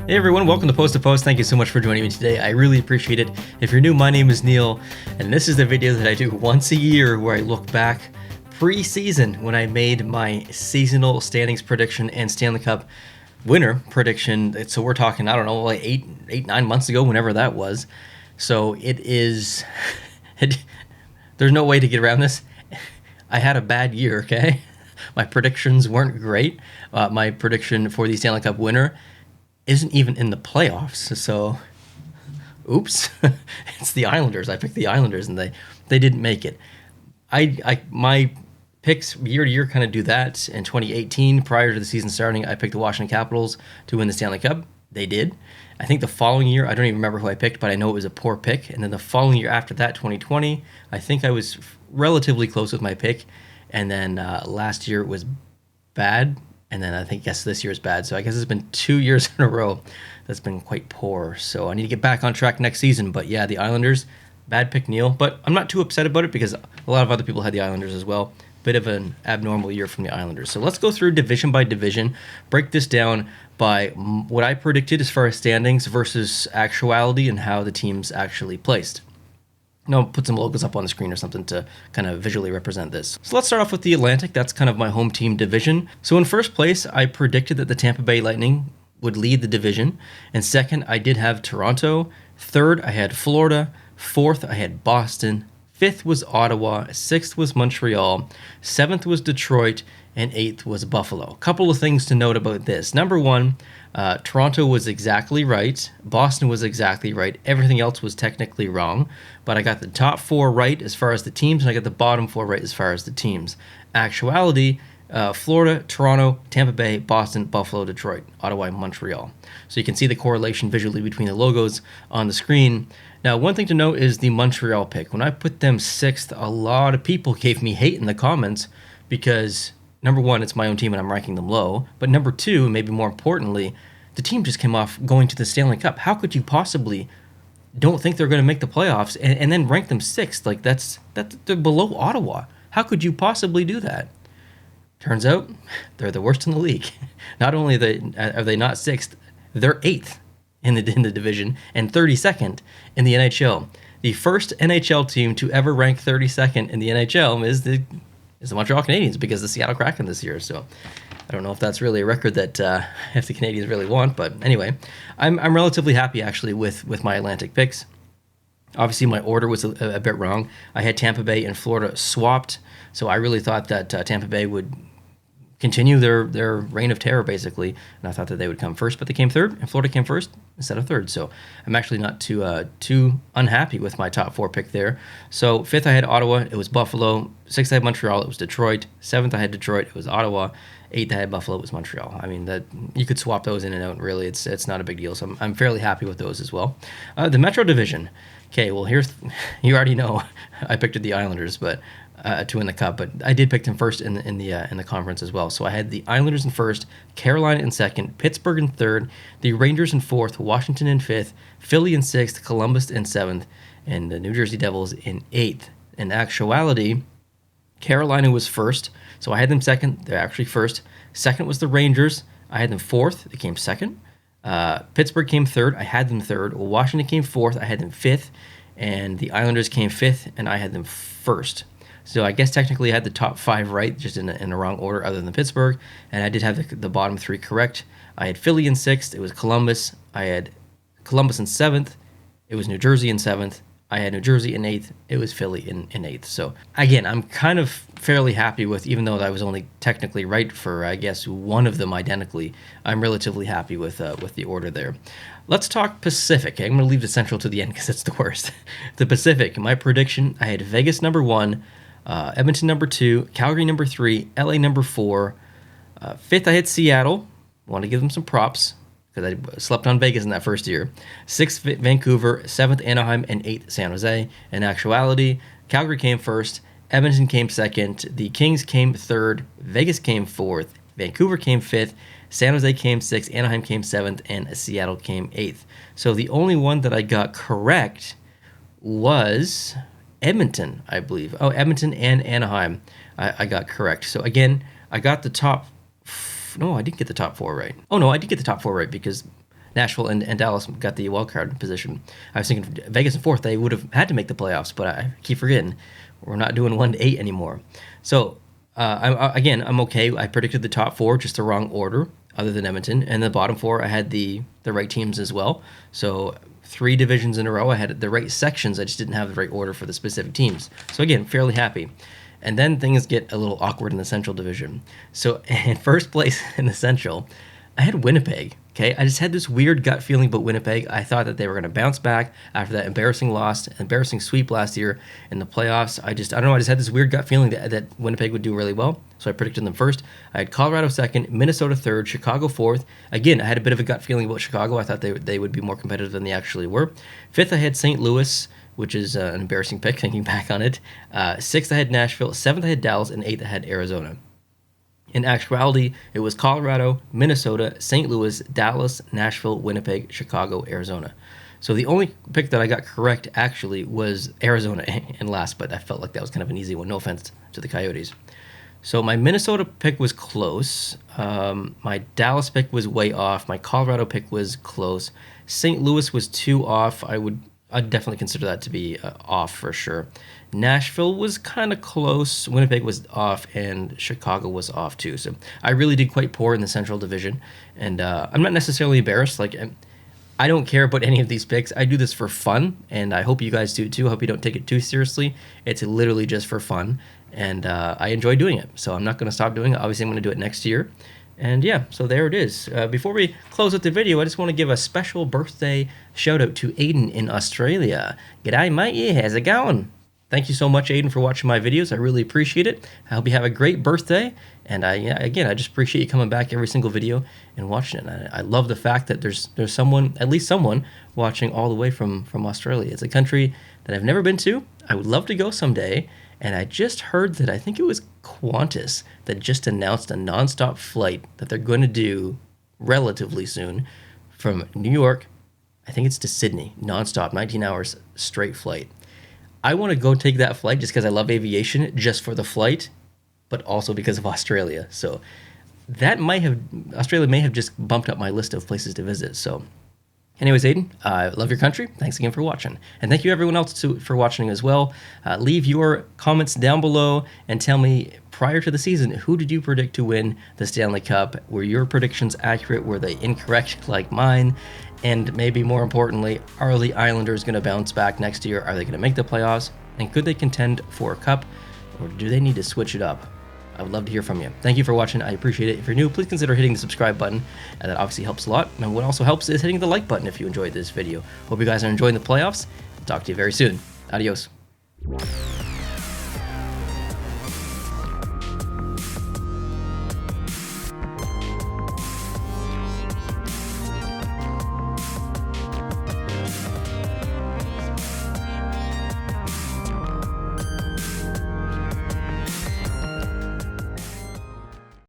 Hey everyone, welcome to Post to Post. Thank you so much for joining me today. I really appreciate it. If you're new, my name is Neil, and this is the video that I do once a year where I look back pre-season when I made my seasonal standings prediction and Stanley Cup winner prediction. So we're talking, I don't know, like 9 months ago, whenever that was. So it is, there's no way to get around this. I had a bad year, okay? My predictions weren't great. My prediction for the Stanley Cup winner isn't even in the playoffs, so oops. It's the Islanders. I picked the Islanders, and they didn't make it. My picks year to year kind of do that. In 2018, prior to the season starting, I picked the Washington Capitals to win the Stanley Cup. They did. I think the following year, I don't even remember who I picked, but I know it was a poor pick. And then the following year after that, 2020, I think I was relatively close with my pick. And then last year it was bad. And then I think, yes, this year is bad. So I guess it's been 2 years in a row that's been quite poor. So I need to get back on track next season. But yeah, the Islanders, bad pick, Neil. But I'm not too upset about it because a lot of other people had the Islanders as well. Bit of an abnormal year from the Islanders. So let's go through division by division, break this down by what I predicted as far as standings versus actuality and how the teams actually placed. I'll put some logos up on the screen or something to kind of visually represent this. So let's start off with the Atlantic. That's kind of my home team division. So in first place, I predicted that the Tampa Bay Lightning would lead the division. And second, I did have Toronto. Third, I had Florida. Fourth, I had Boston. Fifth was Ottawa. Sixth was Montreal. Seventh was Detroit. And eighth was Buffalo. A couple of things to note about this. Number one, Toronto was exactly right. Boston was exactly right. Everything else was technically wrong. But I got the top four right as far as the teams, and I got the bottom four right as far as the teams. Actuality, Florida, Toronto, Tampa Bay, Boston, Buffalo, Detroit, Ottawa, and Montreal. So you can see the correlation visually between the logos on the screen. Now, one thing to note is the Montreal pick. When I put them sixth, a lot of people gave me hate in the comments because, number one, it's my own team and I'm ranking them low. But number two, maybe more importantly, the team just came off going to the Stanley Cup. How could you possibly don't think they're going to make the playoffs and then rank them sixth? Like that's they're below Ottawa. How could you possibly do that? Turns out they're the worst in the league. Not only are they not sixth, they're eighth in the division and 32nd in the NHL. The first NHL team to ever rank 32nd in the NHL is the Montreal Canadiens because the Seattle Kraken this year. So I don't know if that's really a record that if the Canadiens really want, but anyway, I'm relatively happy actually with my Atlantic picks. Obviously, my order was a bit wrong. I had Tampa Bay and Florida swapped, so I really thought that Tampa Bay would continue their reign of terror, basically, and I thought that they would come first, but they came third, and Florida came first instead of third, so I'm actually not too unhappy with my top four pick there. So fifth, I had Ottawa, it was Buffalo. Sixth, I had Montreal, it was Detroit. Seventh, I had Detroit, it was Ottawa. Eighth, I had Buffalo, it was Montreal. I mean, that you could swap those in and out, really, it's not a big deal, so I'm fairly happy with those as well. The Metro Division. Okay, well, here's you already know I picked the Islanders, but to win the cup, but I did pick them first in the conference as well. So I had the Islanders in first, Carolina in second, Pittsburgh in third, the Rangers in fourth, Washington in fifth, Philly in sixth, Columbus in seventh, and the New Jersey Devils in eighth. In actuality, Carolina was first, so I had them second. They're actually first. Second was the Rangers. I had them fourth. They came second. Pittsburgh came third. I had them third. Washington came fourth. I had them fifth. And the Islanders came fifth, and I had them first. So I guess technically I had the top five right, just in the wrong order other than Pittsburgh. And I did have the bottom three correct. I had Philly in sixth. It was Columbus. I had Columbus in seventh. It was New Jersey in seventh. I had New Jersey in eighth. It was Philly in eighth. So again, I'm kind of fairly happy with, even though I was only technically right for, I guess, one of them identically, I'm relatively happy with the order there. Let's talk Pacific. Okay, I'm going to leave the Central to the end because it's the worst. The Pacific, my prediction, I had Vegas number one, Edmonton number two, Calgary number three, LA number four. Fifth, I had Seattle. Want to give them some props because I slept on Vegas in that first year. Sixth, Vancouver. Seventh, Anaheim. And eighth, San Jose. In actuality, Calgary came first. Edmonton came second. The Kings came third. Vegas came fourth. Vancouver came fifth. San Jose came sixth. Anaheim came seventh. And Seattle came eighth. So the only one that I got correct was Edmonton, I believe. Oh, Edmonton and Anaheim I got correct. So again, I got the top... No, I didn't get the top four right. Oh, no, I did get the top four right because Nashville and Dallas got the wild card position. I was thinking Vegas in 4th, they would have had to make the playoffs, but I keep forgetting we're not doing 1 to 8 anymore. So I'm okay. I predicted the top 4, just the wrong order, other than Edmonton, and the bottom 4 I had the right teams as well. So 3 divisions in a row, I had the right sections. I just didn't have the right order for the specific teams. So again, fairly happy. And then things get a little awkward in the Central Division. So in first place in the Central, I had Winnipeg. Okay, I just had this weird gut feeling about Winnipeg. I thought that they were going to bounce back after that embarrassing sweep last year in the playoffs. I don't know. I just had this weird gut feeling that Winnipeg would do really well. So I predicted them first. I had Colorado 2nd, Minnesota 3rd, Chicago 4th. Again, I had a bit of a gut feeling about Chicago. I thought they would be more competitive than they actually were. 5th, I had St. Louis, which is an embarrassing pick thinking back on it. 6th, I had Nashville. 7th, I had Dallas. And 8th, I had Arizona. In actuality, it was Colorado, Minnesota, St. Louis, Dallas, Nashville, Winnipeg, Chicago, Arizona. So the only pick that I got correct actually was Arizona in last, but I felt like that was kind of an easy one. No offense to the Coyotes. So my Minnesota pick was close. My Dallas pick was way off. My Colorado pick was close. St. Louis was 2 off. I'd definitely consider that to be off for sure. Nashville was kind of close. Winnipeg was off, and Chicago was off too. So I really did quite poor in the Central Division, and I'm not necessarily embarrassed. Like, I don't care about any of these picks. I do this for fun, and I hope you guys do too. I hope you don't take it too seriously. It's literally just for fun, and I enjoy doing it. So I'm not going to stop doing it. Obviously, I'm going to do it next year. And yeah, so there it is. Before we close out the video, I just want to give a special birthday shout out to Aiden in Australia. G'day, mate. How's it going? Thank you so much, Aiden, for watching my videos. I really appreciate it. I hope you have a great birthday. And I just appreciate you coming back every single video and watching it. I love the fact that there's someone, at least someone, watching all the way from Australia. It's a country that I've never been to. I would love to go someday. And I just heard that I think it was Qantas that just announced a nonstop flight that they're going to do relatively soon from New York, I think it's to Sydney, nonstop, 19 hours straight flight. I want to go take that flight just because I love aviation, just for the flight, but also because of Australia. So Australia may have just bumped up my list of places to visit. So anyways, Aiden, I love your country. Thanks again for watching. And thank you everyone else for watching as well. Leave your comments down below and tell me, prior to the season, who did you predict to win the Stanley Cup? Were your predictions accurate? Were they incorrect like mine? And maybe more importantly, are the Islanders going to bounce back next year? Are they going to make the playoffs? And could they contend for a cup? Or do they need to switch it up? I would love to hear from you. Thank you for watching. I appreciate it. If you're new, please consider hitting the subscribe button. And that obviously helps a lot. And what also helps is hitting the like button if you enjoyed this video. Hope you guys are enjoying the playoffs. Talk to you very soon. Adios.